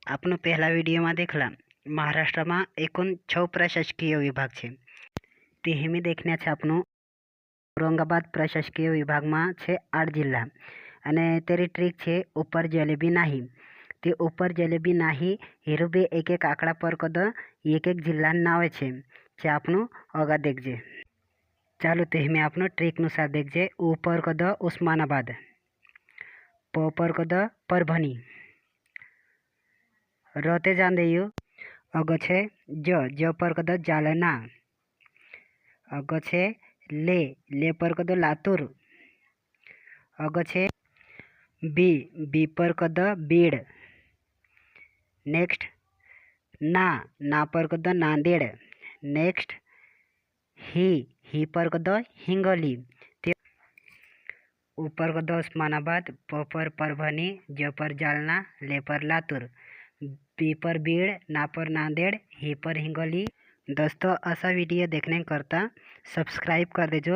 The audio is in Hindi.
आपण પહેલા વિડીયોમાં દેખલા મહારાષ્ટ્રમાં એકूण 6 પ્રશાસકીય વિભાગ છે તે હિમી દેખના છે આપણું औरंगाबाद प्रशासकीय विभागમાં છે 8 જિલ્લા અને તેરી ટ્રીક છે ઉપર જલેબી नाही તે ઉપર જલેબી नाही હિરુબે એક એક આંકડા પર કદ એક એક જિલ્લાનું નામ છે જે આપણું અગા દેખજે ચાલો તે હિમી આપણું ટ્રીક નુસાર દેખજે ઉપર કદ ઉસ્માનાબાદ પ પર કદ परभणी रते जान देयु अग छे ज पर कद जालना अग छे ले पर कद लातूर अग छे बी पर कद बीड़ नेक्स्ट ना पर कद नांदेड़ नेक्स्ट ही पर कद हिंगोली ऊपर कद उस्मानाबाद प पर परभणी ज पर जालना ले पर लातूर बी पर बीड़ ना पर नांदेड़ ही पर हिंगोली। दोस्तों ऐसा वीडियो देखने करता सब्सक्राइब कर देजो।